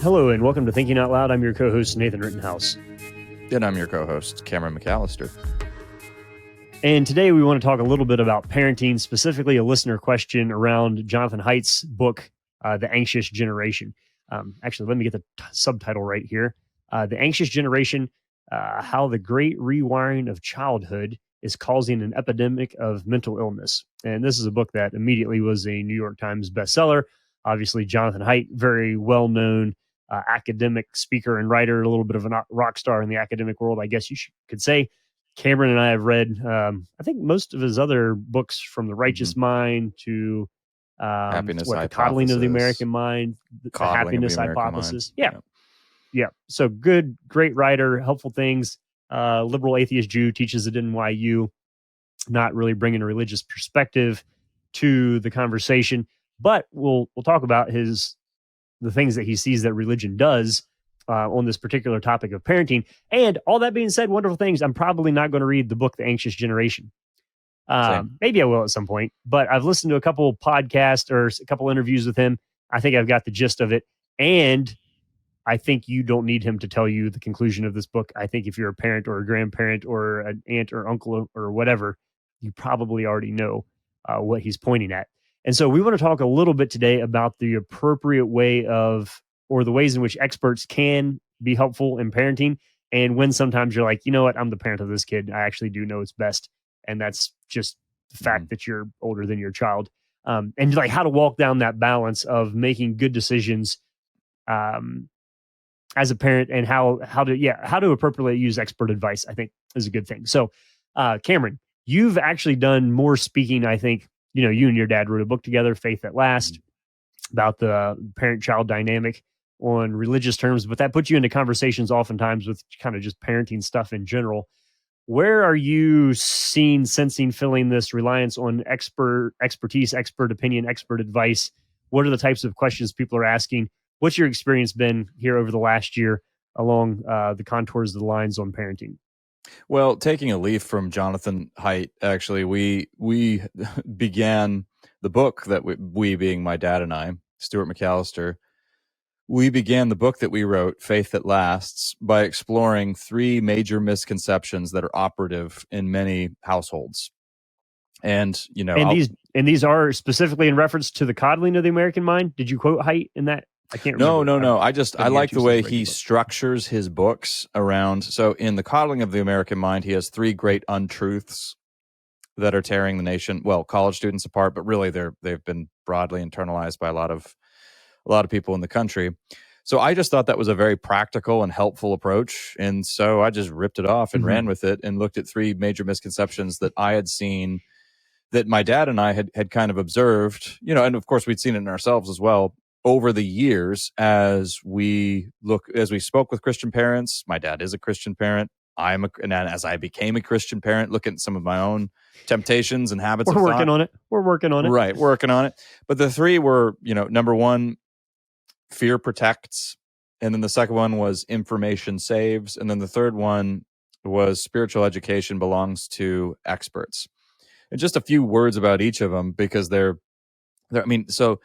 Hello and welcome to Thinking Out Loud. I'm your co-host, Nathan Rittenhouse. And I'm your co-host, Cameron McAllister. And today we want to talk a little bit about parenting, specifically a listener question around Jonathan Haidt's book, The Anxious Generation. Actually, let me get the subtitle right here. The Anxious Generation, How the Great Rewiring of Childhood is Causing an Epidemic of Mental Illness. And this is a book that immediately was a New York Times bestseller. Obviously, Jonathan Haidt, very well-known academic speaker and writer, a little bit of a rock star in the academic world, I guess you could say. Cameron and I have read, I think, most of his other books, from The Righteous Mind to The Coddling of the American Mind, The Happiness Hypothesis. Yeah. So great writer, helpful things. Liberal atheist Jew, teaches at NYU, not really bringing a religious perspective to the conversation, but we'll talk about the things that he sees that religion does on this particular topic of parenting. And all that being said, wonderful things. I'm probably not going to read the book, The Anxious Generation. Maybe I will at some point, but I've listened to a couple podcasts or a couple interviews with him. I think I've got the gist of it. And I think you don't need him to tell you the conclusion of this book. I think if you're a parent or a grandparent or an aunt or uncle or whatever, you probably already know what he's pointing at. And so we want to talk a little bit today about the appropriate way of, or the ways in which experts can be helpful in parenting. And when sometimes you're like, you know what, I'm the parent of this kid. I actually do know it's best. And that's just the fact that you're older than your child. And like how to walk down that balance of making good decisions as a parent, and how to appropriately use expert advice, I think, is a good thing. So Cameron, you've actually done more speaking, I think. You know, you and your dad wrote a book together, Faith at Last, about the parent-child dynamic on religious terms, but that puts you into conversations oftentimes with kind of just parenting stuff in general. Where are you sensing, feeling this reliance on expertise, expert opinion, expert advice? What are the types of questions people are asking? What's your experience been here over the last year along the contours of the lines on parenting? Well, taking a leaf from Jonathan Haidt, actually, we began the book that we being my dad and I, Stuart McAllister, we began the book that we wrote, Faith That Lasts, by exploring three major misconceptions that are operative in many households. And, you know, these are specifically in reference to the coddling of the American mind. Did you quote Haidt in that? I can't remember. No. I like the way he structures his books around. So in The Coddling of the American Mind, he has three great untruths that are tearing the nation, college students apart, but really they've been broadly internalized by a lot of people in the country. So I just thought that was a very practical and helpful approach. And so I just ripped it off and ran with it and looked at three major misconceptions that I had seen, that my dad and I had kind of observed, you know, and of course we'd seen it in ourselves as well over the years as we spoke with Christian parents. My dad is a Christian parent. And as I became a Christian parent, looking at some of my own temptations and habits. We're working on it. Right. Working on it. But the three were, you know, number one, fear protects. And then the second one was information saves. And then the third one was spiritual education belongs to experts. And just a few words about each of them, because so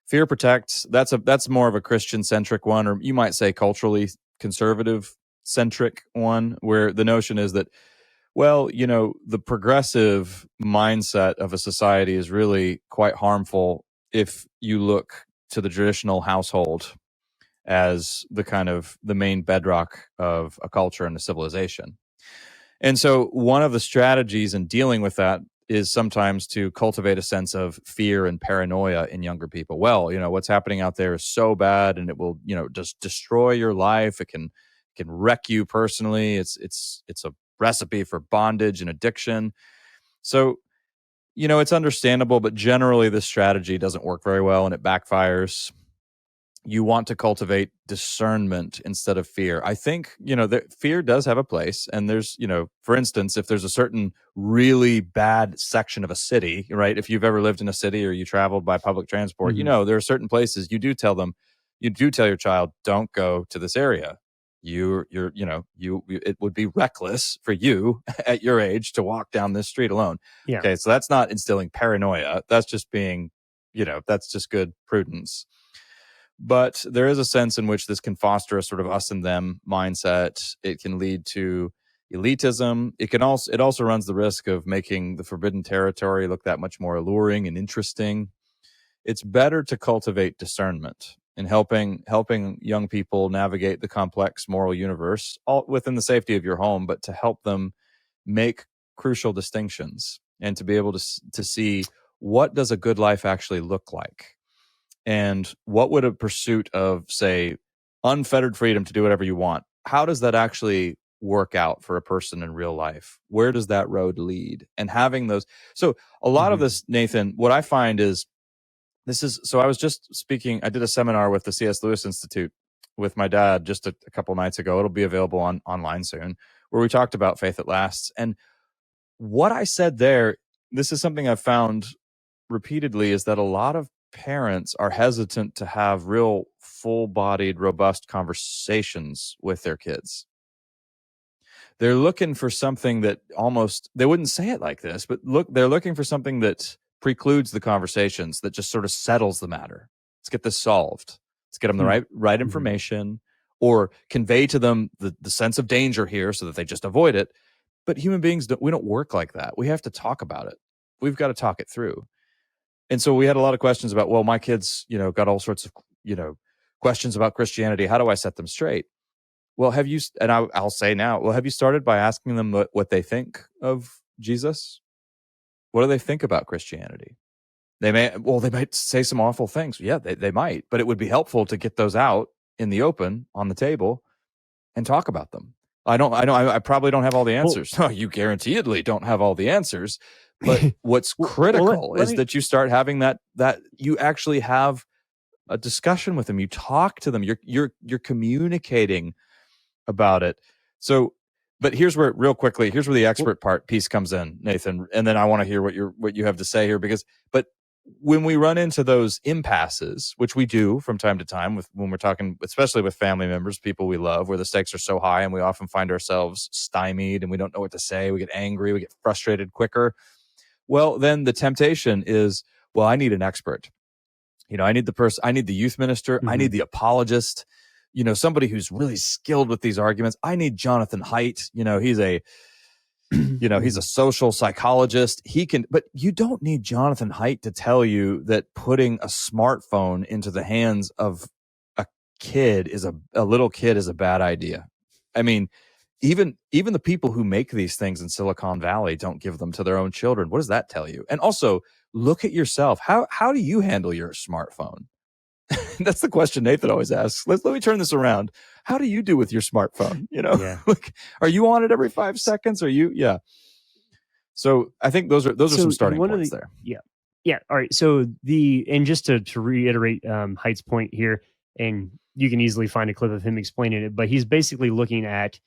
fear protects, that's more of a Christian-centric one, or you might say culturally conservative-centric one, where the notion is that, well, you know, the progressive mindset of a society is really quite harmful if you look to the traditional household as the main bedrock of a culture and a civilization. And so one of the strategies in dealing with that is sometimes to cultivate a sense of fear and paranoia in younger people. Well, you know, what's happening out there is so bad, and it will, you know, just destroy your life. It can wreck you personally. It's a recipe for bondage and addiction. So, you know, it's understandable, but generally this strategy doesn't work very well and it backfires. You want to cultivate discernment instead of fear. I think, you know, that fear does have a place. And there's, you know, for instance, if there's a certain really bad section of a city, right? If you've ever lived in a city or you traveled by public transport, you know, there are certain places you do tell your child, don't go to this area. It would be reckless for you at your age to walk down this street alone. Yeah. Okay. So that's not instilling paranoia. That's just being that's just good prudence. But there is a sense in which this can foster a sort of us and them mindset. It can lead to elitism. It also runs the risk of making the forbidden territory look that much more alluring and interesting. It's better to cultivate discernment in helping young people navigate the complex moral universe, all within the safety of your home, but to help them make crucial distinctions and to be able to see what does a good life actually look like. And what would a pursuit of, say, unfettered freedom to do whatever you want, how does that actually work out for a person in real life? Where does that road lead? And having those. So a lot of this, Nathan, what I find is I was just speaking, I did a seminar with the C.S. Lewis Institute with my dad just a couple nights ago. It'll be available online soon, where we talked about faith that lasts. And what I said there, this is something I've found repeatedly, is that a lot of parents are hesitant to have real full-bodied, robust conversations with their kids. They're looking for something that they wouldn't say it like this, but they're looking for something that precludes the conversations, that just sort of settles the matter. Let's get this solved. Let's get them the right information, or convey to them the sense of danger here so that they just avoid it. But human beings, we don't work like that. We have to talk about it. We've got to talk it through. And so we had a lot of questions about, well, my kids, got all sorts of, questions about Christianity. How do I set them straight? Well, I'll say now, have you started by asking them what they think of Jesus? What do they think about Christianity? They might say some awful things. Yeah, they might, but it would be helpful to get those out in the open on the table and talk about them. I probably don't have all the answers. Well, you guaranteedly don't have all the ansers. But what's critical is that you start having that you actually have a discussion with them. You talk to them. You're communicating about it. So, but here's where the expert piece comes in, Nathan, and then I want to hear what you have to say here, but when we run into those impasses, which we do from time to time when we're talking, especially with family members, people we love, where the stakes are so high and we often find ourselves stymied and we don't know what to say, we get angry, we get frustrated quicker. Well, then the temptation is, well, I need an expert. I need the youth minister. I need the apologist, somebody who's really skilled with these arguments. I need Jonathan Haidt. He's a social psychologist. But you don't need Jonathan Haidt to tell you that putting a smartphone into the hands of a little kid is a bad idea. I mean, even the people who make these things in Silicon Valley don't give them to their own children. What does that tell you? And also, look at yourself. How do you handle your smartphone? That's the question Nathan always asks. Let me turn this around. How do you do with your smartphone? Like, are you on it every 5 seconds? Yeah. So I think those are some starting points there. Yeah. All right. So and just to reiterate Haidt's point here, and you can easily find a clip of him explaining it, but he's basically looking at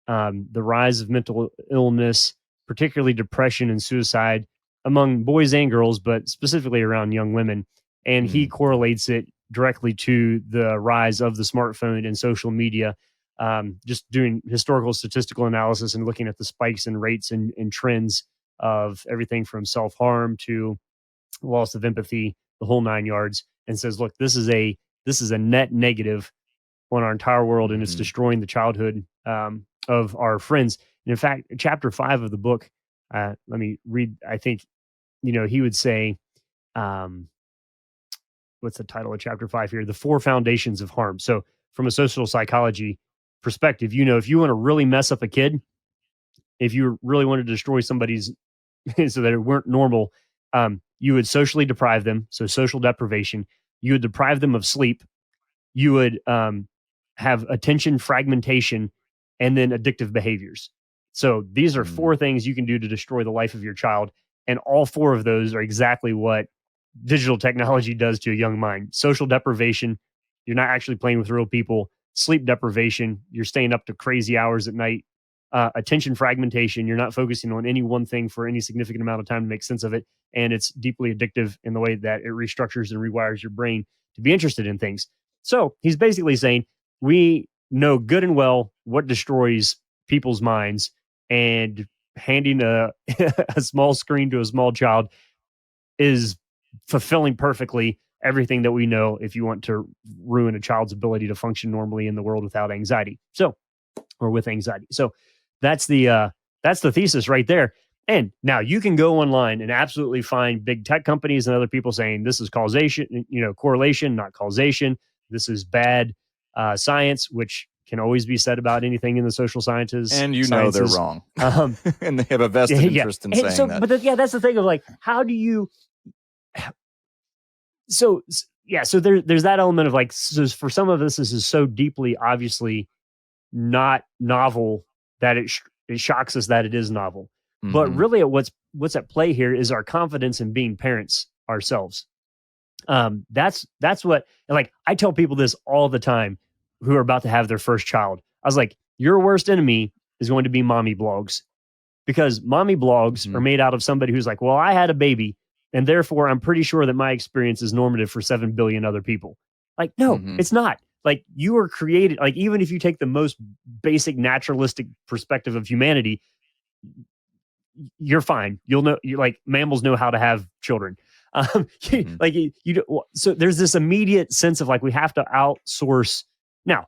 the rise of mental illness, particularly depression and suicide among boys and girls, but specifically around young women. And he correlates it directly to the rise of the smartphone and social media, just doing historical statistical analysis and looking at the spikes and rates and trends of everything from self-harm to loss of empathy, the whole 9 yards, and says, look, this is a net negative on our entire world, and it's destroying the childhood of our friends. And in fact, chapter 5 of the book, let me read, I think, he would say, what's the title of chapter 5 here? The 4 foundations of harm. So from a social psychology perspective, if you want to really mess up a kid, if you really want to destroy somebody's so that it weren't normal, you would socially deprive them. So social deprivation. You would deprive them of sleep. You would have attention fragmentation, and then addictive behaviors. So these are 4 things you can do to destroy the life of your child. And all 4 of those are exactly what digital technology does to a young mind. Social deprivation, you're not actually playing with real people. Sleep deprivation, you're staying up to crazy hours at night. Attention fragmentation, you're not focusing on any one thing for any significant amount of time to make sense of it. And it's deeply addictive in the way that it restructures and rewires your brain to be interested in things. So he's basically saying we know good and well what destroys people's minds, and handing a small screen to a small child is fulfilling perfectly everything that we know if you want to ruin a child's ability to function normally in the world without anxiety. So, or with anxiety. So that's the thesis right there. And now you can go online and absolutely find big tech companies and other people saying this is causation, correlation, not causation. This is bad science, which can always be said about anything in the social sciences. And they're wrong. And they have a vested interest in saying that. But that's the thing of like, how do you... So there's that element of like, so for some of us, this is so deeply, obviously not novel that it shocks us that it is novel. Mm-hmm. But really what's at play here is our confidence in being parents ourselves. That's what, like, I tell people this all the time who are about to have their first child. I was like, your worst enemy is going to be mommy blogs, because mommy blogs are made out of somebody who's like, well, I had a baby, and therefore I'm pretty sure that my experience is normative for 7 billion other people. Like, no, it's not. Like, you were created, like, even if you take the most basic naturalistic perspective of humanity, you're fine. You'll know, like, mammals know how to have children. So there's this immediate sense of like, we have to outsource. Now,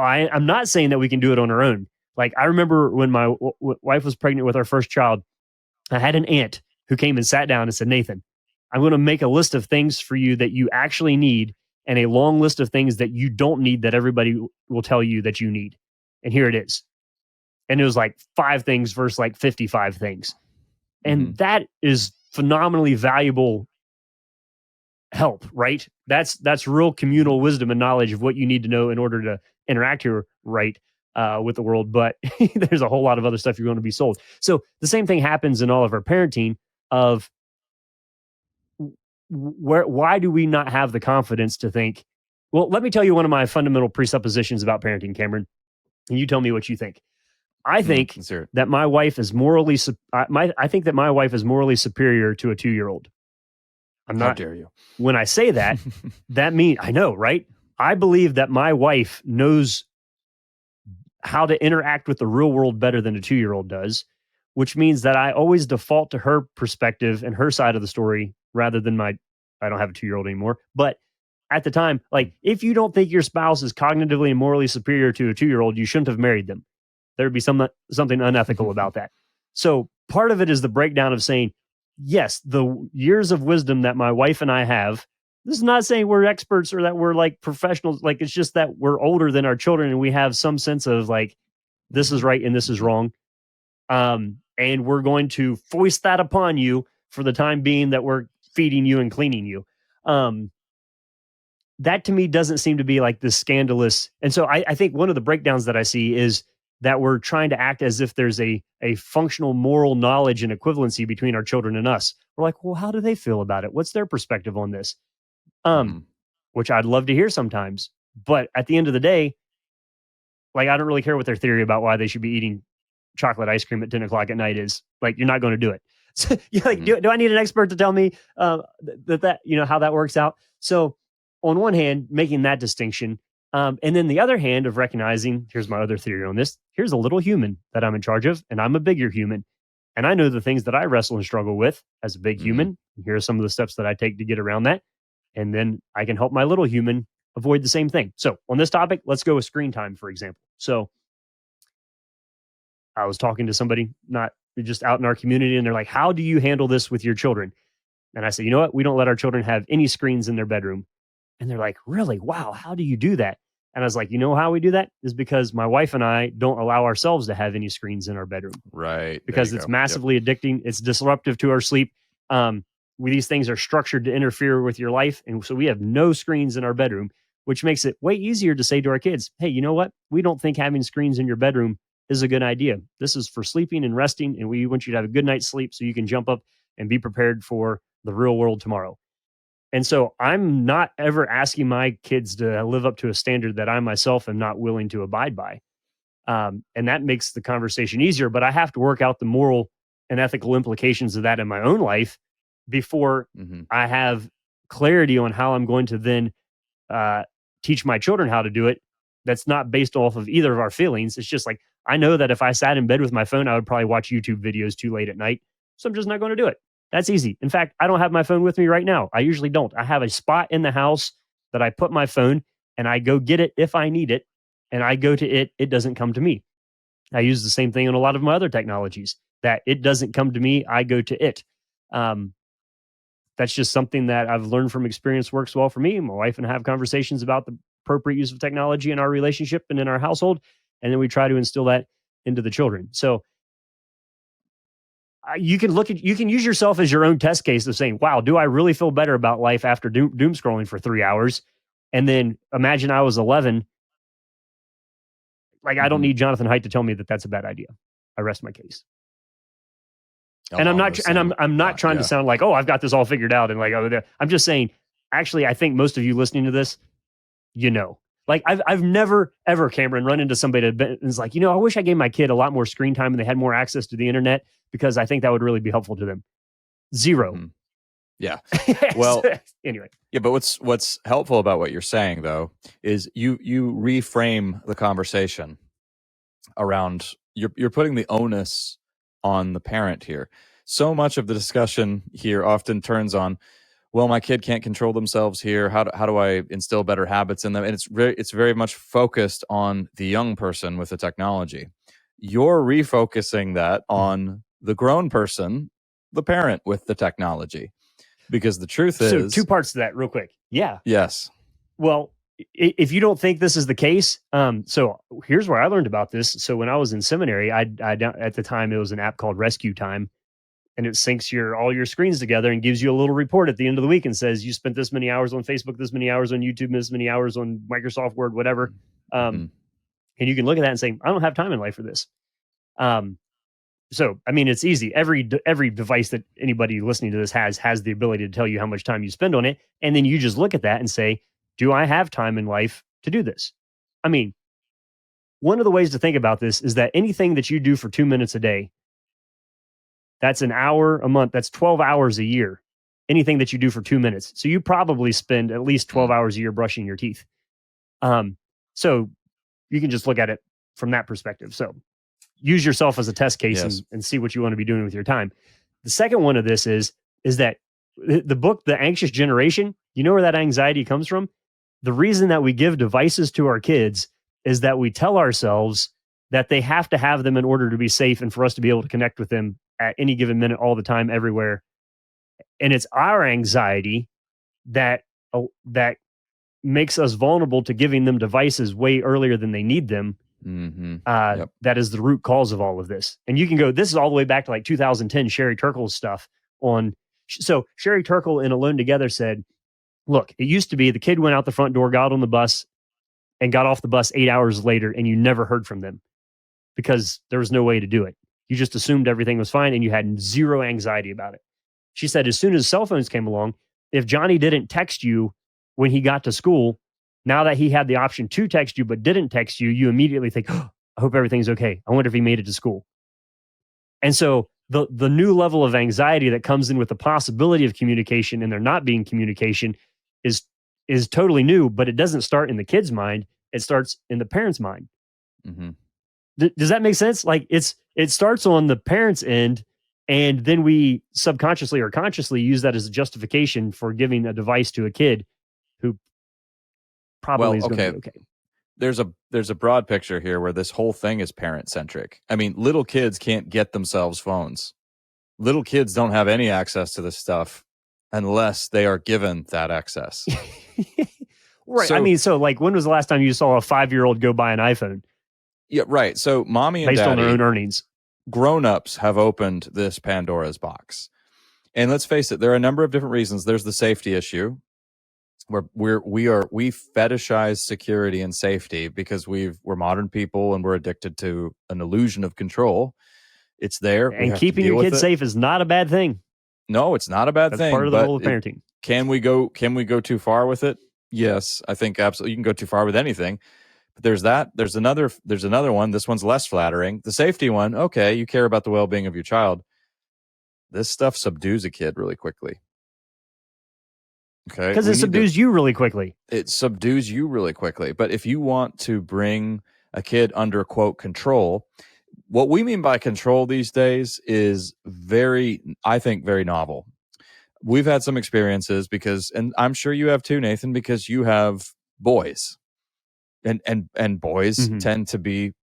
I'm not saying that we can do it on our own. Like, I remember when my wife was pregnant with our first child, I had an aunt who came and sat down and said, Nathan, I'm going to make a list of things for you that you actually need, and a long list of things that you don't need that everybody will tell you that you need. And here it is. And it was like 5 things versus like 55 things. And that is phenomenally valuable help, right? That's real communal wisdom and knowledge of what you need to know in order to interact here with the world. But there's a whole lot of other stuff you're going to be sold. So the same thing happens in all of our parenting of why do we not have the confidence to think, well, let me tell you one of my fundamental presuppositions about parenting, Cameron, and you tell me what you think. I think that my wife is morally I think that my wife is morally superior to a 2-year-old. I'm not. How dare you? When I say that, that means, I know, right? I believe that my wife knows how to interact with the real world better than a 2-year-old does, which means that I always default to her perspective and her side of the story rather than I don't have a 2-year-old anymore. But at the time, like, if you don't think your spouse is cognitively and morally superior to a 2-year-old, you shouldn't have married them. There would be something unethical about that. So part of it is the breakdown of saying, yes, the years of wisdom that my wife and I have, this is not saying we're experts or that we're like professionals. Like, it's just that we're older than our children and we have some sense of like, this is right and this is wrong. And we're going to foist that upon you for the time being that we're feeding you and cleaning you. That to me doesn't seem to be like this scandalous. And so I think one of the breakdowns that I see is that we're trying to act as if there's a functional moral knowledge and equivalency between our children and us. We're like, well, how do they feel about it? What's their perspective on this? Which I'd love to hear sometimes. But at the end of the day, like, I don't really care what their theory about why they should be eating chocolate ice cream at 10 o'clock at night is. Like, you're not going to do it. So you're like, do I need an expert to tell me that how that works out? So on one hand, making that distinction, and then the other hand of recognizing, here's my other theory on this. Here's a little human that I'm in charge of, and I'm a bigger human. And I know the things that I wrestle and struggle with as a big human. Here are some of the steps that I take to get around that. And then I can help my little human avoid the same thing. So on this topic, let's go with screen time, for example. So I was talking to somebody, not just out in our community, and they're like, how do you handle this with your children? And I said, you know what? We don't let our children have any screens in their bedroom. And they're like, really? Wow. How do you do that? And I was like, you know how we do that? Is because my wife and I don't allow ourselves to have any screens in our bedroom. Right. Because it's massively addicting. It's disruptive to our sleep. These things are structured to interfere with your life. And so we have no screens in our bedroom, which makes it way easier to say to our kids, hey, you know what? We don't think having screens in your bedroom is a good idea. This is for sleeping and resting. And we want you to have a good night's sleep so you can jump up and be prepared for the real world tomorrow. And so I'm not ever asking my kids to live up to a standard that I myself am not willing to abide by. And that makes the conversation easier, but I have to work out the moral and ethical implications of that in my own life before I have clarity on how I'm going to then teach my children how to do it. That's not based off of either of our feelings. It's just like, I know that if I sat in bed with my phone, I would probably watch YouTube videos too late at night. So I'm just not going to do it. That's easy. In fact, I don't have my phone with me right now. I usually don't. I have a spot in the house that I put my phone, and I go get it if I need it, and I go to it. It doesn't come to me. I use the same thing in a lot of my other technologies, that it doesn't come to me. I go to it. That's just something that I've learned from experience works well for me. My wife and I have conversations about the appropriate use of technology in our relationship and in our household. And then we try to instill that into the children. So you can use yourself as your own test case of saying, wow, do I really feel better about life after doom scrolling for 3 hours? And then imagine I was 11. Like, I don't need Jonathan Haidt to tell me that that's a bad idea. I rest my case. And I'm not trying to sound like, oh, I've got this all figured out. And like, oh, I'm just saying, actually, I think most of you listening to this, like I've never, ever, Cameron, run into somebody that is like, I wish I gave my kid a lot more screen time and they had more access to the internet, because I think that would really be helpful to them. Zero. Mm-hmm. Yeah. Well, anyway. Yeah, but what's helpful about what you're saying, though, is you reframe the conversation around, you're putting the onus on the parent here. So much of the discussion here often turns on, well, my kid can't control themselves here. How do I instill better habits in them? And it's very much focused on the young person with the technology. You're refocusing that on the grown person, the parent with the technology. Because the truth is... So 2 parts to that real quick. Yeah. Yes. Well, if you don't think this is the case, so here's where I learned about this. So when I was in seminary, I at the time, it was an app called Rescue Time, and it syncs all your screens together and gives you a little report at the end of the week and says, you spent this many hours on Facebook, this many hours on YouTube, this many hours on Microsoft Word, whatever. And you can look at that and say, I don't have time in life for this. So, I mean, it's easy. Every device that anybody listening to this has the ability to tell you how much time you spend on it. And then you just look at that and say, do I have time in life to do this? I mean, one of the ways to think about this is that anything that you do for 2 minutes a day, that's an hour a month. That's 12 hours a year. Anything that you do for 2 minutes. So you probably spend at least 12 hours a year brushing your teeth. So you can just look at it from that perspective. So use yourself as a test case and see what you want to be doing with your time. The second one of this is that the book, The Anxious Generation, you know where that anxiety comes from? The reason that we give devices to our kids is that we tell ourselves that they have to have them in order to be safe and for us to be able to connect with them at any given minute, all the time, everywhere. And it's our anxiety that makes us vulnerable to giving them devices way earlier than they need them. That is the root cause of all of this. And you can go, this is all the way back to like 2010, Sherry Turkle's stuff on. So Sherry Turkle in Alone Together said, look, it used to be the kid went out the front door, got on the bus, and got off the bus 8 hours later, and you never heard from them because there was no way to do it. You just assumed everything was fine and you had zero anxiety about it. She said, as soon as cell phones came along, if Johnny didn't text you when he got to school, now that he had the option to text you but didn't text you, you immediately think, oh, I hope everything's okay. I wonder if he made it to school. And so the new level of anxiety that comes in with the possibility of communication and there not being communication is totally new, but it doesn't start in the kid's mind. It starts in the parent's mind. Does that make sense? Like it starts on the parent's end, and then we subconsciously or consciously use that as a justification for giving a device to a kid who probably is going to be okay. There's a broad picture here where this whole thing is parent centric. I mean, little kids can't get themselves phones. Little kids don't have any access to this stuff unless they are given that access. Right. So, I mean, so like, when was the last time you saw a 5-year-old go buy an iPhone? Yeah, right. So mommy and based daddy, on their own earnings, grown-ups have opened this Pandora's box. And let's face it, there are a number of different reasons. There's the safety issue, where we fetishize security and safety because we're modern people and we're addicted to an illusion of control. It's there. And keeping your kids safe is not a bad thing. No, it's not a bad thing. That's part of the role of parenting. Can we go too far with it? Yes, I think absolutely you can go too far with anything. But there's that. There's another one. This one's less flattering. The safety one, okay, you care about the well-being of your child. This stuff subdues a kid really quickly. Okay. Because it subdues you really quickly. It subdues you really quickly. But if you want to bring a kid under, quote, control, what we mean by control these days is I think, very novel. We've had some experiences because, and I'm sure you have too, Nathan, because you have boys, and boys tend to be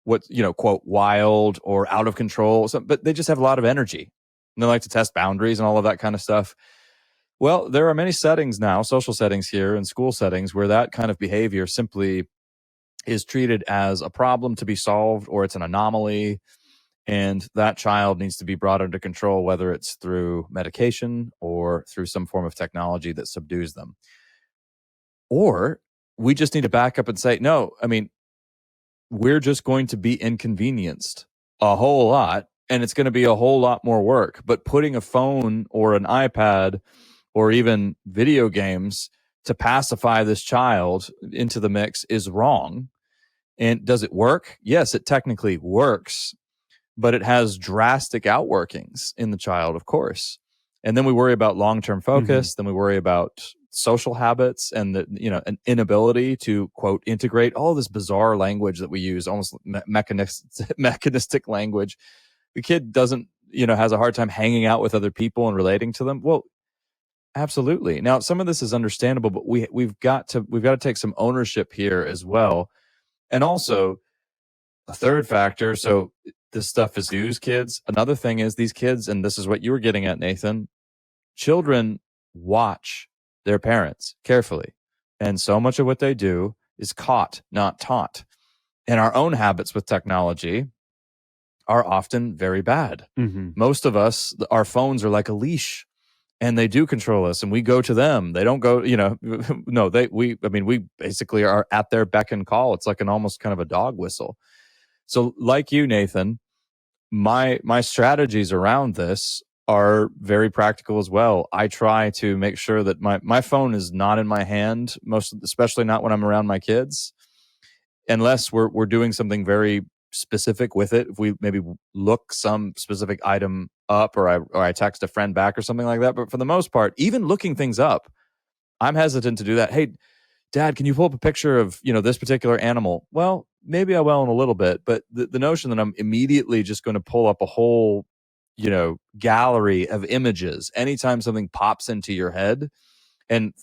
what, quote, wild or out of control, but they just have a lot of energy and they like to test boundaries and all of that kind of stuff. Well, there are many settings now, social settings here and school settings, where that kind of behavior simply is treated as a problem to be solved, or it's an anomaly, and that child needs to be brought under control, whether it's through medication or through some form of technology that subdues them. Or we just need to back up and say, no, I mean, we're just going to be inconvenienced a whole lot, and it's going to be a whole lot more work. But putting a phone or an iPad or even video games to pacify this child into the mix is wrong. And does it work? Yes, it technically works, but it has drastic outworkings in the child, of course. And then we worry about long-term focus. Then we worry about social habits and an inability to, quote, integrate all this bizarre language that we use, almost mechanistic language. The kid doesn't, has a hard time hanging out with other people and relating to them. Well, absolutely. Now, some of this is understandable, but we've got to take some ownership here as well. And also, a third factor, so this stuff is news, kids. Another thing is these kids, and this is what you were getting at, Nathan, children watch their parents carefully. And so much of what they do is caught, not taught. And our own habits with technology are often very bad. Most of us, our phones are like a leash, and they do control us, and we go to them. They don't go, we basically are at their beck and call. It's like an almost kind of a dog whistle. So like you, Nathan, my strategies around this are very practical as well. I try to make sure that my phone is not in my hand, especially not when I'm around my kids, unless we're doing something very specific with it. If we maybe look some specific item up, or I text a friend back or something like that. But for the most part, even looking things up, I'm hesitant to do that. Hey, Dad, can you pull up a picture of, this particular animal? Well, maybe I will in a little bit, but the notion that I'm immediately just going to pull up a whole, gallery of images anytime something pops into your head and,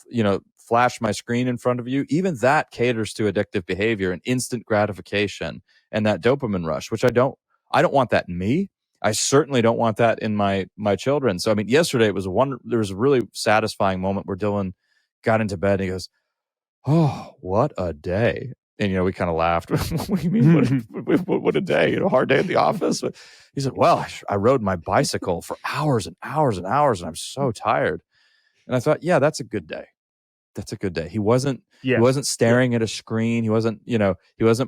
flash my screen in front of you, even that caters to addictive behavior and instant gratification and that dopamine rush, which I don't want that in me. I certainly don't want that in my children. So, I mean, yesterday there was a really satisfying moment where Dylan got into bed and he goes, "Oh, what a day." And, we kind of laughed. What do you mean? What a day? A hard day at the office? But he said, "Well, I rode my bicycle for hours and hours and hours, and I'm so tired." And I thought, yeah, that's a good day. That's a good day. He wasn't staring at a screen. He wasn't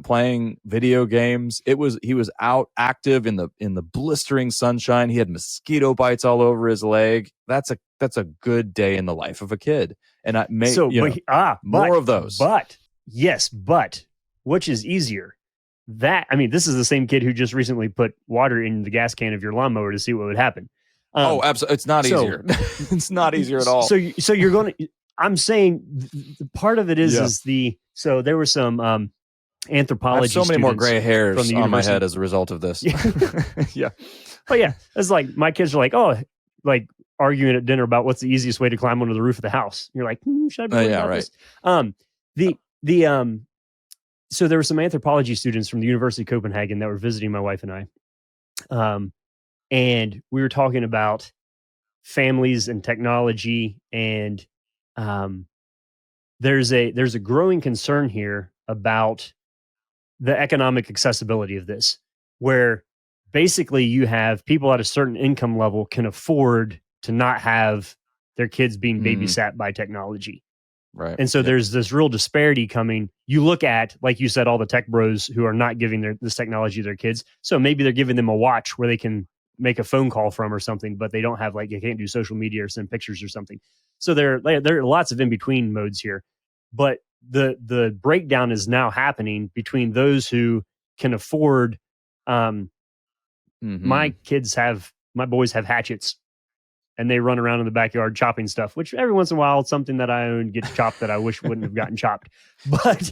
playing video games. He was out active in the blistering sunshine. He had mosquito bites all over his leg. That's a good day in the life of a kid. And more of those. But which is easier? This is the same kid who just recently put water in the gas can of your lawnmower to see what would happen. Absolutely. It's not easier. It's not easier at all. So you're going to, I'm saying the part of it is so there were some anthropology. I have so many more gray hairs from the on my head as a result of this. Yeah. But yeah, it's like my kids are like, arguing at dinner about what's the easiest way to climb onto the roof of the house. You're like, should I be worried about this? So there were some anthropology students from the University of Copenhagen that were visiting my wife and I. And we were talking about families and technology, and there's a growing concern here about the economic accessibility of this, where basically you have people at a certain income level can afford to not have their kids being babysat by technology. Right. And so there's this real disparity coming. You look at, like you said, all the tech bros who are not giving this technology to their kids. So maybe they're giving them a watch where they can make a phone call from or something, but they don't have, you can't do social media or send pictures or something. So there are lots of in-between modes here. But the breakdown is now happening between those who can afford. My boys have hatchets, and they run around in the backyard chopping stuff, which every once in a while, something that I own gets chopped that I wish wouldn't have gotten chopped. But,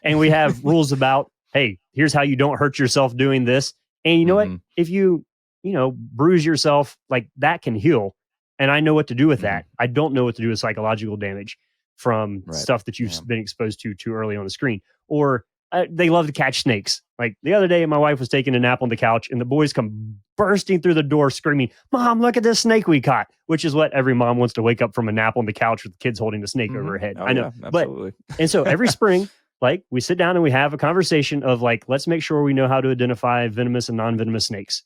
and we have rules about hey, here's how you don't hurt yourself doing this. And you know what? If you bruise yourself, like that can heal. And I know what to do with that. I don't know what to do with psychological damage from stuff that you've been exposed to too early on the screen. Or they love to catch snakes. Like the other day, my wife was taking a nap on the couch and the boys come bursting through the door screaming, "Mom, look at this snake we caught," which is what every mom wants to wake up from a nap on the couch with the kids holding the snake over her head. Oh, I know. Yeah, absolutely. And so every spring, like we sit down and we have a conversation of like, let's make sure we know how to identify venomous and non-venomous snakes.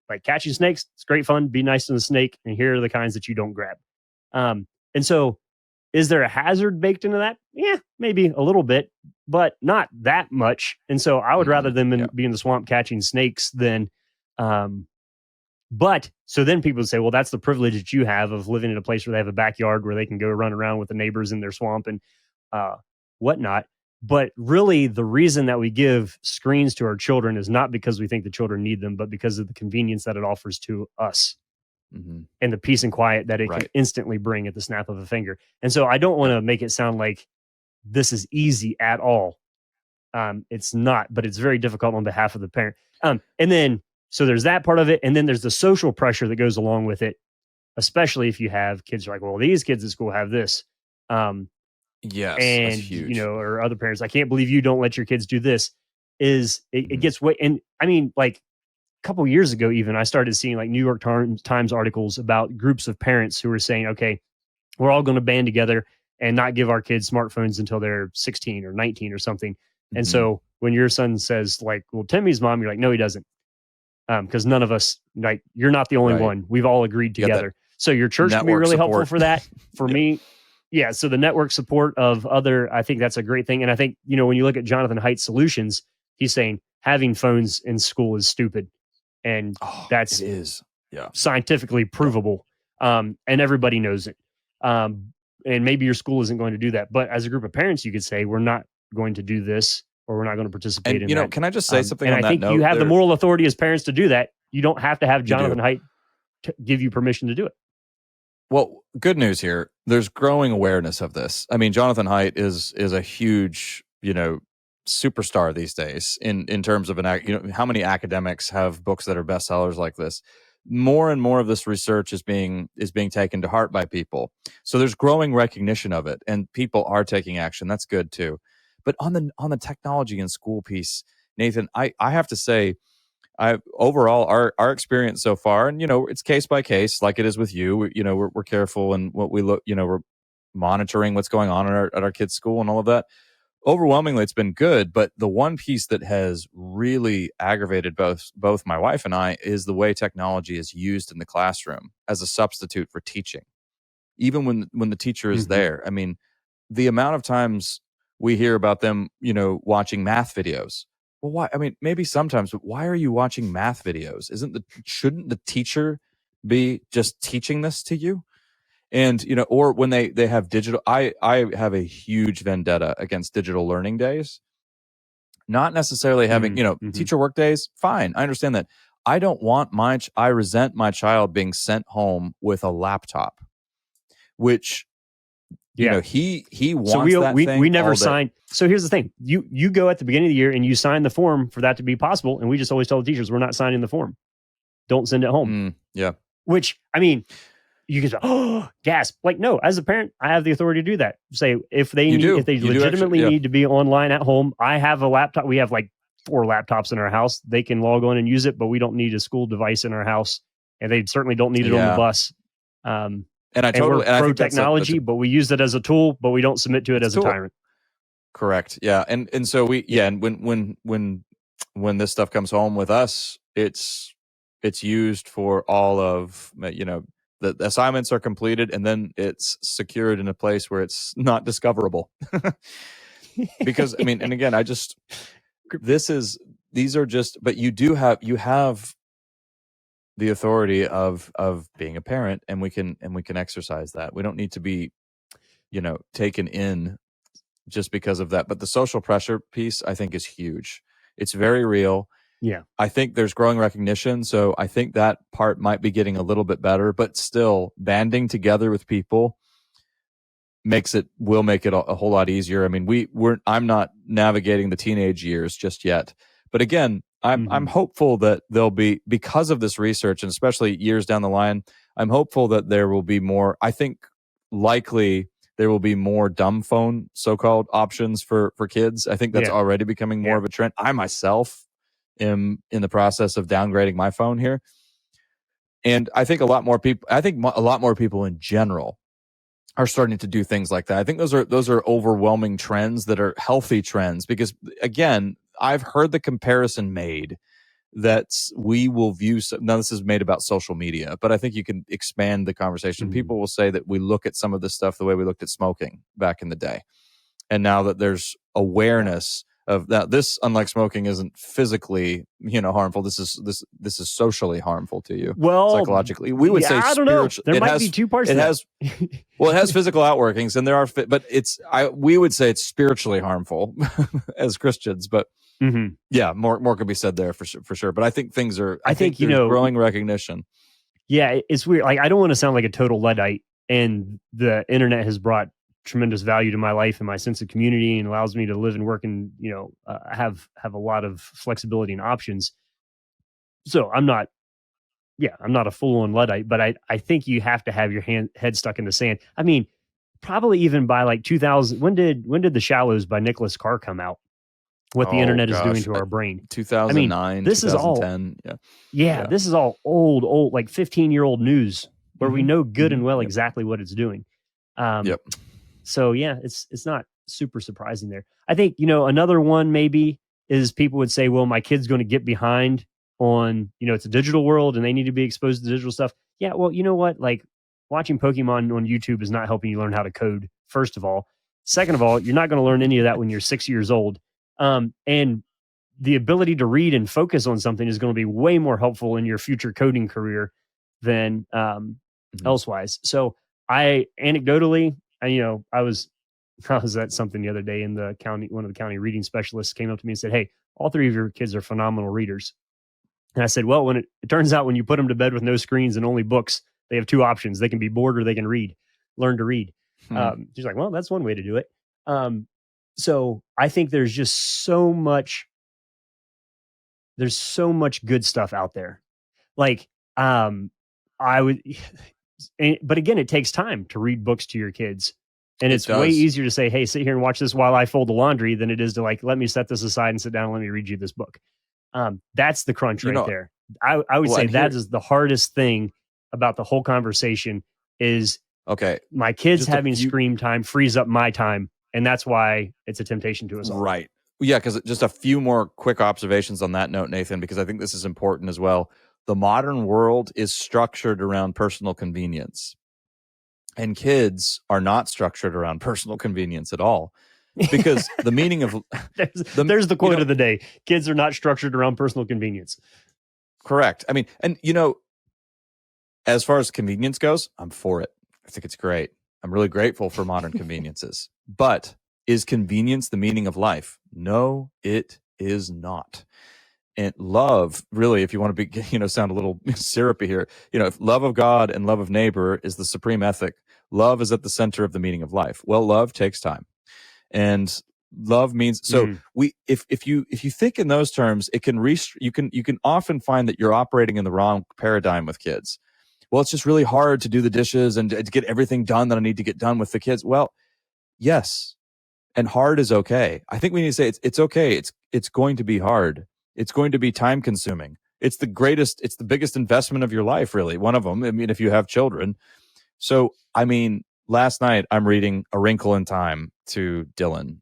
Like catching snakes, it's great fun. Be nice to the snake. And here are the kinds that you don't grab. And so is there a hazard baked into that? Yeah, maybe a little bit, but not that much. And so I would rather them be in the swamp catching snakes than, but so then people say, well, that's the privilege that you have of living in a place where they have a backyard where they can go run around with the neighbors in their swamp and whatnot. But really, the reason that we give screens to our children is not because we think the children need them, but because of the convenience that it offers to us and the peace and quiet that it can instantly bring at the snap of a finger. And so I don't want to make it sound like this is easy at all. It's not, but it's very difficult on behalf of the parent. And then, so there's that part of it. And then there's the social pressure that goes along with it, especially if you have kids who are like, well, these kids at school have this. Yes, and that's huge. Or other parents, I can't believe you don't let your kids do this. It gets way, and I mean, like a couple years ago, even I started seeing like New York Times articles about groups of parents who were saying, okay, we're all going to band together and not give our kids smartphones until they're 16 or 19 or something. And so when your son says like, well, Timmy's mom, you're like, no, he doesn't. Because none of us, like, you're not the only one. We've all agreed together. So your church can be really helpful for that. For me, yeah. So the network support of I think that's a great thing. And I think, when you look at Jonathan Haidt's solutions, he's saying having phones in school is stupid. And it is scientifically provable. And everybody knows it. And maybe your school isn't going to do that. But as a group of parents, you could say, we're not going to do this, or we're not going to participate in that. Can I just say something on that note? And I think you have the moral authority as parents to do that. You don't have to have Jonathan Haidt give you permission to do it. Well, good news here. There's growing awareness of this. I mean, Jonathan Haidt is a huge, superstar these days in terms of how many academics have books that are bestsellers like this. More and more of this research is being taken to heart by people. So there's growing recognition of it, and people are taking action. That's good too. But on the technology and school piece, Nathan, I have to say, overall our experience so far, and it's case by case, like it is with you. We're careful in what we look. We're monitoring what's going on at our kids' school and all of that. Overwhelmingly, it's been good. But the one piece that has really aggravated both my wife and I is the way technology is used in the classroom as a substitute for teaching, even when the teacher is there. I mean, the amount of times we hear about them, watching math videos. Well, why? I mean, maybe sometimes, but why are you watching math videos? Shouldn't the teacher be just teaching this to you? And, or when they have digital, I have a huge vendetta against digital learning days. Not necessarily having, teacher work days. Fine. I understand that. I don't want I resent my child being sent home with a laptop, which, he wants that thing. We never signed. So here's the thing. You go at the beginning of the year and you sign the form for that to be possible. And we just always tell the teachers, we're not signing the form. Don't send it home. Which, I mean, you can say, gasp. Like, no, as a parent, I have the authority to do that. Say, if they legitimately need to be online at home, I have a laptop. We have like 4 laptops in our house. They can log on and use it, but we don't need a school device in our house. And they certainly don't need it on the bus. And we're pro technology, but we use it as a tool, but we don't submit to it as a tyrant. Correct. Yeah. And so and when this stuff comes home with us, it's used for all of, the assignments are completed, and then it's secured in a place where it's not discoverable. Because I mean, and again, but you have the authority of being a parent, and we can exercise that. We don't need to be, taken in just because of that. But the social pressure piece, I think, is huge. It's very real. Yeah. I think there's growing recognition. So I think that part might be getting a little bit better, but still banding together with people will make it a whole lot easier. I mean, I'm not navigating the teenage years just yet, but again, I'm hopeful that there'll be, because of this research, and especially years down the line, I'm hopeful that there will be more. I think likely there will be more dumb phone so-called options for kids. I think that's already becoming more of a trend. I myself am in the process of downgrading my phone here, and I think a lot more people in general are starting to do things like that. I think those are overwhelming trends that are healthy trends, because again, I've heard the comparison made that we will view, now this is made about social media, but I think you can expand the conversation. People will say that we look at some of this stuff the way we looked at smoking back in the day. And now that there's awareness of that, this, unlike smoking, isn't physically, harmful. This is socially harmful to you. Well, psychologically, we would say I don't know. There might be two parts. It has physical outworkings, and there are, but we would say it's spiritually harmful as Christians. But more could be said there for sure. But I think things are. I think there's growing recognition. Yeah, it's weird. Like, I don't want to sound like a total Luddite, and the internet has brought tremendous value to my life and my sense of community, and allows me to live and work and have a lot of flexibility and options. So I'm not a full-on Luddite, but I think you have to have your head stuck in the sand. I mean, probably even by like 2000. When did The Shallows by Nicholas Carr come out? What the internet is doing to our brain. 2009. I mean, this 2010. is all. Yeah, this is all old, like 15-year-old news where we know good and well exactly what it's doing. So yeah, it's not super surprising there. I think, another one maybe is people would say, well, my kid's going to get behind on, it's a digital world and they need to be exposed to digital stuff. Yeah, well, you know what? Like, watching Pokemon on YouTube is not helping you learn how to code, first of all. Second of all, you're not going to learn any of that when you're 6 years old. And the ability to read and focus on something is going to be way more helpful in your future coding career than elsewise. So I was at something the other day in the county. One of the county reading specialists came up to me and said, "Hey, all three of your kids are phenomenal readers." And I said, "Well, when it turns out when you put them to bed with no screens and only books, they have two options. They can be bored or they can learn to read." She's like, "Well, that's one way to do it." So I think there's just so much good stuff out there. Like, but again, it takes time to read books to your kids. And it's way easier to say, "Hey, sit here and watch this while I fold the laundry," than it is to let me set this aside and sit down and let me read you this book. That's the crunch there. I would say that is the hardest thing about the whole conversation is my kids having screen time frees up my time. And that's why it's a temptation to us all. Right. Yeah, because just a few more quick observations on that note, Nathan, because I think this is important as well. The modern world is structured around personal convenience. And kids are not structured around personal convenience at all. Because the meaning of... there's the quote of the day. Kids are not structured around personal convenience. Correct. I mean, and as far as convenience goes, I'm for it. I think it's great. I'm really grateful for modern conveniences. But is convenience the meaning of life? No, it is not. And love, really, if you want to be, sound a little syrupy here, if love of God and love of neighbor is the supreme ethic, love is at the center of the meaning of life. Well, love takes time. And love means, so if you think in those terms, it can you can often find that you're operating in the wrong paradigm with kids. Well, it's just really hard to do the dishes and to get everything done that I need to get done with the kids. Well, yes. And hard is okay. I think we need to say it's okay. It's going to be hard. It's going to be time consuming. It's the biggest investment of your life, really. One of them. I mean, if you have children. So, I mean, last night I'm reading A Wrinkle in Time to Dylan.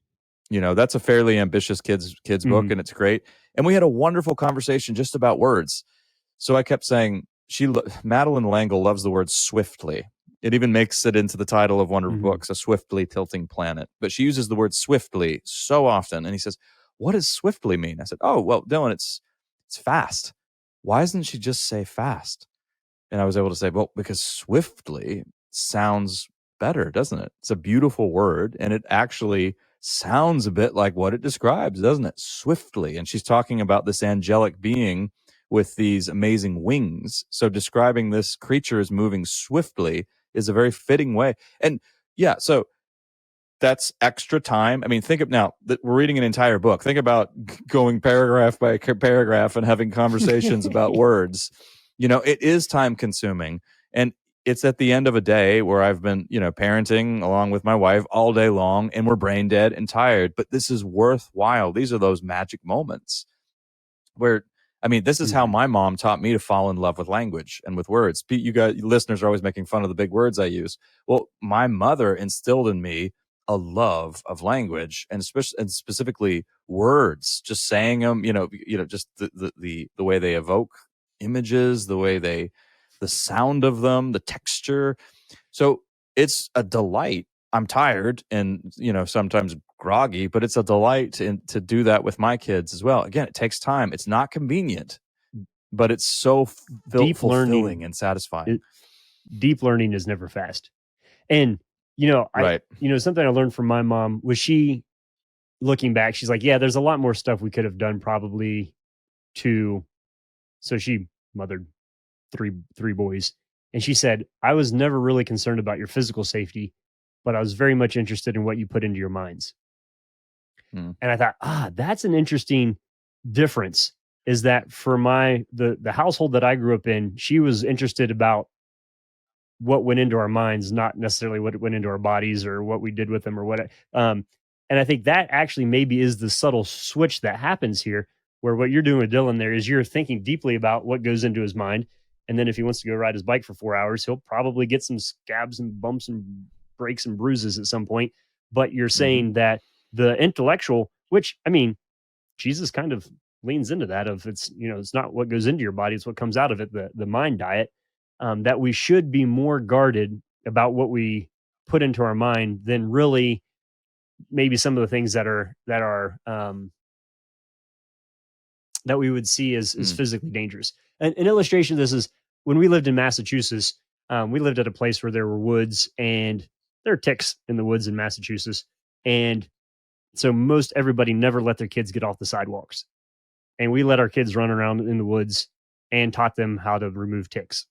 That's a fairly ambitious kids book, and it's great. And we had a wonderful conversation just about words. So I kept saying, Madeline L'Engle loves the word swiftly. It even makes it into the title of one of her books, A Swiftly Tilting Planet. But she uses the word swiftly so often. And he says, "What does swiftly mean?" I said, "Oh, well, Dylan, it's fast. Why doesn't she just say fast?" And I was able to say, well, because swiftly sounds better, doesn't it? It's a beautiful word, and it actually sounds a bit like what it describes, doesn't it? Swiftly. And she's talking about this angelic being with these amazing wings. So describing this creature as moving swiftly is a very fitting way. And yeah, so that's extra time. I mean, think of now that we're reading an entire book. Think about going paragraph by paragraph and having conversations about words. It is time consuming. And it's at the end of a day where I've been, parenting along with my wife all day long, and we're brain dead and tired. But this is worthwhile. These are those magic moments where, I mean, this is how my mom taught me to fall in love with language and with words. Pete, you guys, listeners are always making fun of the big words I use. Well, my mother instilled in me a love of language, and specifically words, just saying them, just the way they evoke images, the sound of them, the texture. So it's a delight. I'm tired and, sometimes groggy, but it's a delight to do that with my kids as well. Again, it takes time. It's not convenient, but it's so fulfilling and satisfying. Deep learning is never fast. And, right. Something I learned from my mom was looking back, she's like, yeah, there's a lot more stuff we could have done probably so she mothered three boys. And she said, I was never really concerned about your physical safety, but I was very much interested in what you put into your minds. And I thought, that's an interesting difference, is that for the household that I grew up in, she was interested about what went into our minds, not necessarily what went into our bodies or what we did with them or what. And I think that actually maybe is the subtle switch that happens here, where what you're doing with Dylan there is you're thinking deeply about what goes into his mind. And then if he wants to go ride his bike for 4 hours, he'll probably get some scabs and bumps and breaks and bruises at some point. But you're saying that the intellectual, which, I mean, Jesus kind of leans into that of it's not what goes into your body, it's what comes out of it, the mind diet, that we should be more guarded about what we put into our mind than really maybe some of the things that we would see as physically dangerous. An illustration of this is when we lived in Massachusetts, we lived at a place where there were woods, and there are ticks in the woods in Massachusetts. And so most everybody never let their kids get off the sidewalks. And we let our kids run around in the woods and taught them how to remove ticks.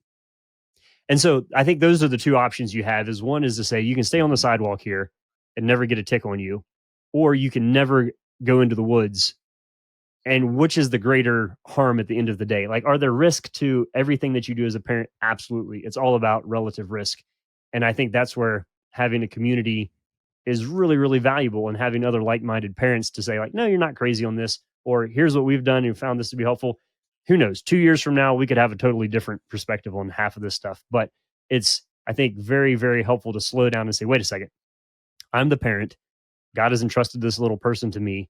And so I think those are the two options you have. Is one is to say you can stay on the sidewalk here and never get a tick on you, or you can never go into the woods. And which is the greater harm at the end of the day? Like, are there risks to everything that you do as a parent? Absolutely. It's all about relative risk. And I think that's where having a community is really, really valuable, and having other like-minded parents to say, like, no, you're not crazy on this, or here's what we've done and found this to be helpful. Who knows? 2 years from now, we could have a totally different perspective on half of this stuff. But it's, I think, very, very helpful to slow down and say, wait a second, I'm the parent. God has entrusted this little person to me.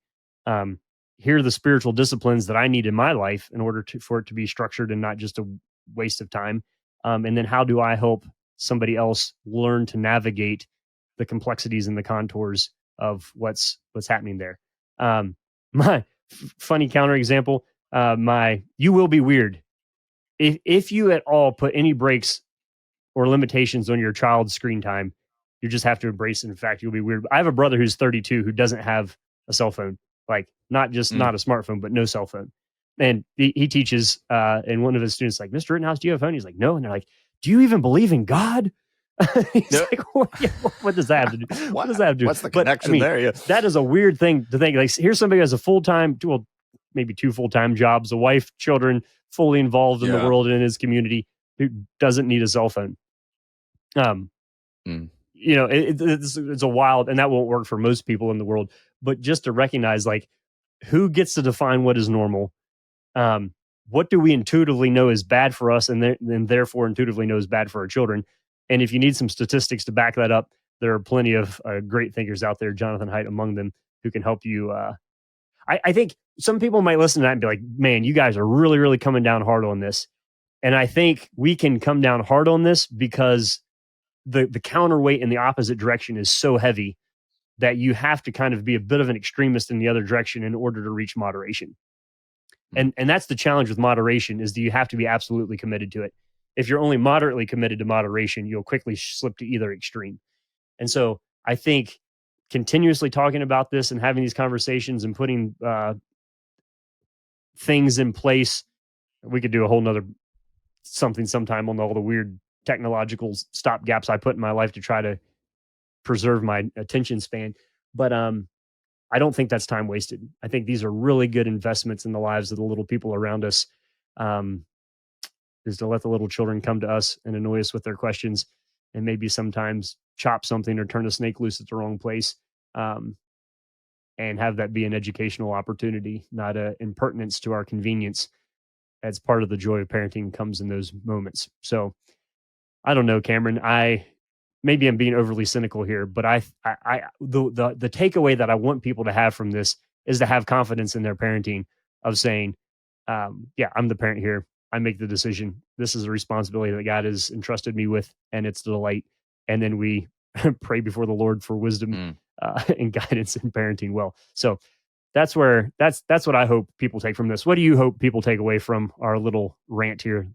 Here are the spiritual disciplines that I need in my life in order for it to be structured and not just a waste of time. And then how do I help somebody else learn to navigate the complexities and the contours of what's happening there? My funny counterexample, you will be weird. If you at all put any breaks or limitations on your child's screen time, you just have to embrace it. In fact, you'll be weird. I have a brother who's 32 who doesn't have a cell phone. Like, not just not a smartphone, but no cell phone. And he teaches, and one of his students like, Mr. Rittenhouse, do you have a phone? He's like, no. And they're like, do you even believe in God? He's like, what does that have to do? What does that have to do? What's the connection there? Yeah. That is a weird thing to think. Like, here's somebody who has a full-time, well, maybe 2 full-time jobs, a wife, children, fully involved in the world and in his community, who doesn't need a cell phone. It's a wild, and that won't work for most people in the world. But just to recognize, like, who gets to define what is normal? What do we intuitively know is bad for us, and therefore intuitively know is bad for our children? And if you need some statistics to back that up, there are plenty of great thinkers out there, Jonathan Haidt among them, who can help you. I think some people might listen to that and be like, man, you guys are really, really coming down hard on this. And I think we can come down hard on this because the counterweight in the opposite direction is so heavy that you have to kind of be a bit of an extremist in the other direction in order to reach moderation. And that's the challenge with moderation, is that you have to be absolutely committed to it. If you're only moderately committed to moderation, you'll quickly slip to either extreme. And so I think continuously talking about this and having these conversations and putting things in place, we could do a whole nother something sometime on all the weird technological stopgaps I put in my life to try to preserve my attention span. But I don't think that's time wasted. I think these are really good investments in the lives of the little people around us. Is to let the little children come to us and annoy us with their questions, and maybe sometimes chop something or turn a snake loose at the wrong place, and have that be an educational opportunity, not an impertinence to our convenience. As part of the joy of parenting comes in those moments. So I don't know, Cameron. Maybe I'm being overly cynical here, but the takeaway that I want people to have from this is to have confidence in their parenting, of saying, yeah, I'm the parent here. I make the decision. This is a responsibility that God has entrusted me with, and it's a delight. And then we pray before the Lord for wisdom and guidance in parenting well. So that's what I hope people take from this. What do you hope people take away from our little rant here?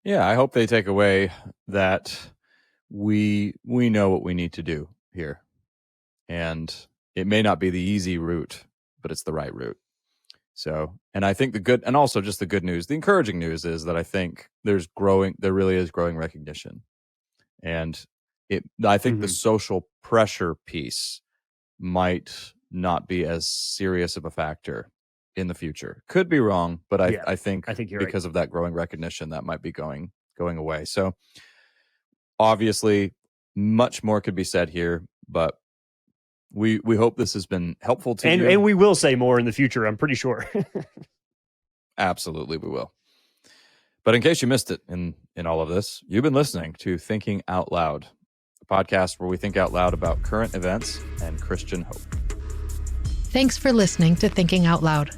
Yeah, I hope they take away that we know what we need to do here. And it may not be the easy route, but it's the right route. So, and I think the good news, the encouraging news is that I think there really is growing recognition. And I think the social pressure piece might not be as serious of a factor in the future. Could be wrong, but I think you're because right. of that growing recognition, that might be going away. So obviously much more could be said here, but we hope this has been helpful to you. And we will say more in the future, I'm pretty sure. Absolutely, we will. But in case you missed it in all of this, you've been listening to Thinking Out Loud, a podcast where we think out loud about current events and Christian hope. Thanks for listening to Thinking Out Loud.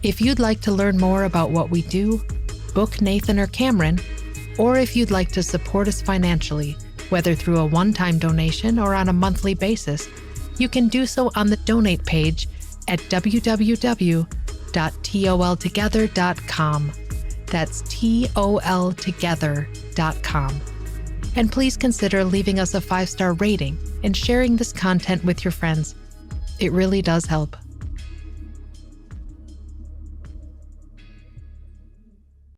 If you'd like to learn more about what we do, book Nathan or Cameron, or if you'd like to support us financially, whether through a one-time donation or on a monthly basis, you can do so on the donate page at www.toltogether.com. That's toltogether.com. And please consider leaving us a 5-star rating and sharing this content with your friends. It really does help.